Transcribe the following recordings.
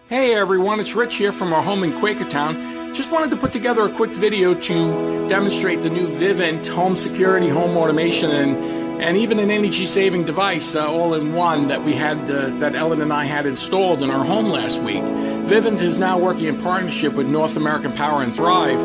Hey everyone, it's Rich here from our home in Quakertown. Just wanted to put together a quick video to demonstrate the new Vivint Home Security, home automation, and even an energy-saving device all in one that we had, that Ellen and I had installed in our home last week. Vivint is now working in partnership with North American Power and Thrive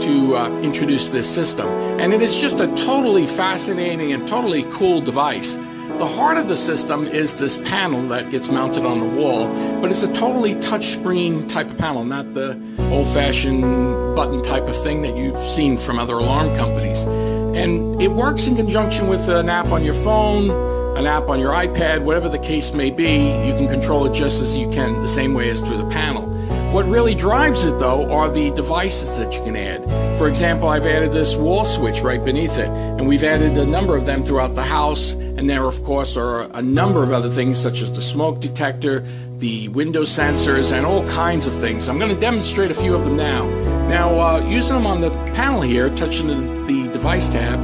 to introduce this system. And it is just a totally fascinating and totally cool device. The heart of the system is this panel that gets mounted on the wall, but it's a totally touchscreen type of panel, not the old-fashioned button type of thing that you've seen from other alarm companies. And it works in conjunction with an app on your phone, an app on your iPad, whatever the case may be. You can control it just as you can, the same way as through the panel. What really drives it, though, are the devices that you can add. For example, I've added this wall switch right beneath it, and we've added a number of them throughout the house, and there, of course, are a number of other things, such as the smoke detector, the window sensors, and all kinds of things. I'm going to demonstrate a few of them now. Now, using them on the panel here, touching the device tab,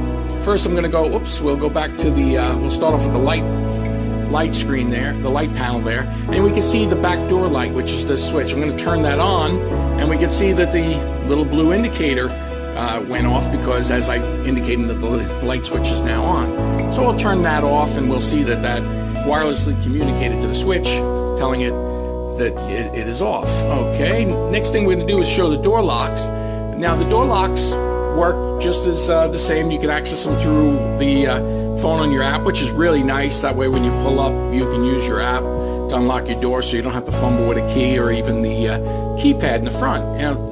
first I'm going to go, we'll go back to the, we'll start off with the light screen there, the light panel there, and we can see the back door light, which is this switch. I'm going to turn that on, and we can see that the little blue indicator went off because, as I indicated, that the light switch is now on. So we'll turn that off, and we'll see that that wirelessly communicated to the switch, telling it that it is off. Okay, next thing we're going to do is show the door locks. Now the door locks work just as the same. You can access them through the phone on your app, which is really nice. That way when you pull up, you can use your app to unlock your door, so you don't have to fumble with a key or even the keypad in the front.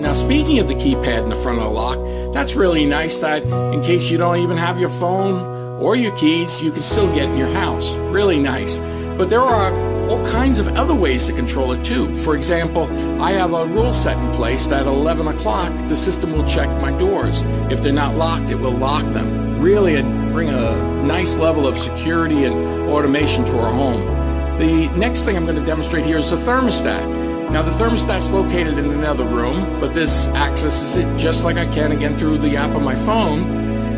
Now speaking of the keypad in the front of the lock, that's really nice, that in case you don't even have your phone or your keys, you can still get in your house. Really nice. But there are all kinds of other ways to control it too. For example, I have a rule set in place that at 11 o'clock the system will check my doors. If they're not locked, it will lock them. Really bring a nice level of security and automation to our home. The next thing I'm going to demonstrate here is the thermostat. Now the thermostat's located in another room, but this accesses it just like I can, again, through the app on my phone.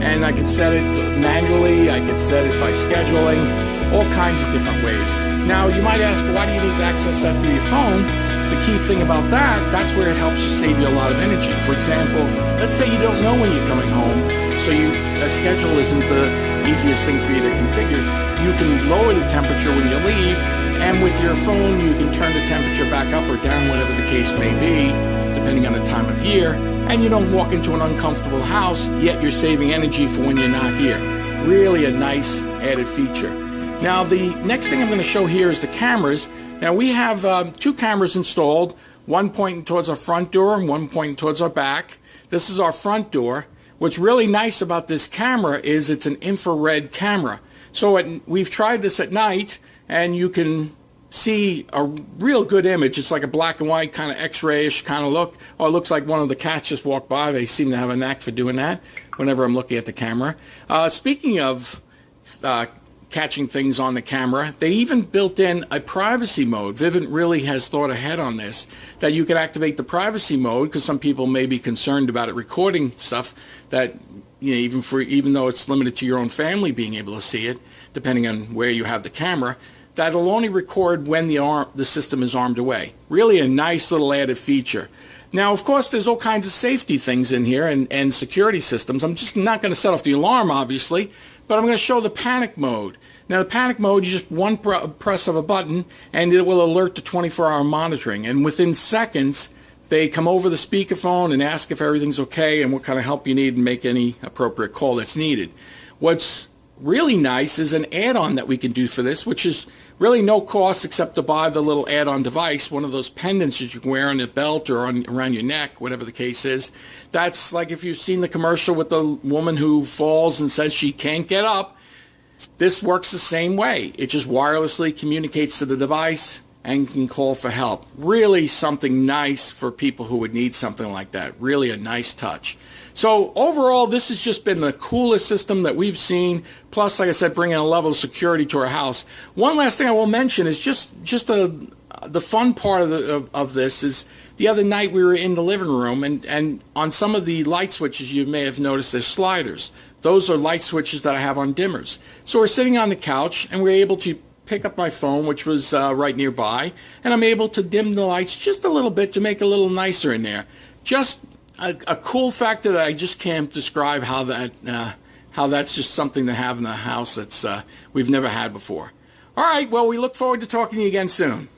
And I can set it manually, I can set it by scheduling, all kinds of different ways. Now you might ask, why do you need to access that through your phone? The key thing about that's where it helps you save you a lot of energy. For example, let's say you don't know when you're coming home, so a schedule isn't the easiest thing for you to configure. You can lower the temperature when you leave, and with your phone you can turn the temperature back up or down, whatever the case may be, depending on the time of year, and you don't walk into an uncomfortable house, yet you're saving energy for when you're not here. Really a nice added feature. Now the next thing I'm going to show here is the cameras. Now we have two cameras installed, one pointing towards our front door and one pointing towards our back. This is our front door. What's really nice about this camera is it's an infrared camera. So we've tried this at night, and you can see a real good image. It's like a black and white kind of x-ray-ish kind of look. Oh, it looks like one of the cats just walked by. They seem to have a knack for doing that whenever I'm looking at the camera. Speaking of catching things on the camera, they even built in a privacy mode. Vivint really has thought ahead on this, that you can activate the privacy mode, because some people may be concerned about it recording stuff that, you know, even though it's limited to your own family being able to see it, depending on where you have the camera, that'll only record when the system is armed away. Really a nice little added feature. Now, of course, there's all kinds of safety things in here and security systems. I'm just not going to set off the alarm, obviously, but I'm going to show the panic mode. Now, the panic mode is just one press of a button, and it will alert to 24-hour monitoring. And within seconds, they come over the speakerphone and ask if everything's okay and what kind of help you need and make any appropriate call that's needed. What's really nice is an add-on that we can do for this, which is really no cost except to buy the little add-on device, one of those pendants that you can wear on your belt or around your neck, whatever the case is. That's like if you've seen the commercial with the woman who falls and says she can't get up. This works the same way. It just wirelessly communicates to the device and can call for help. Really something nice for people who would need something like that. Really a nice touch. So overall, this has just been the coolest system that we've seen. Plus, like I said, bringing a level of security to our house. One last thing I will mention is just the fun part of this is the other night we were in the living room, and on some of the light switches you may have noticed there's sliders. Those are light switches that I have on dimmers. So we're sitting on the couch and we're able to pick up my phone, which was right nearby, and I'm able to dim the lights just a little bit to make it a little nicer in there. Just a cool factor that I just can't describe how that's just something to have in the house that's we've never had before. All right, well, we look forward to talking to you again soon.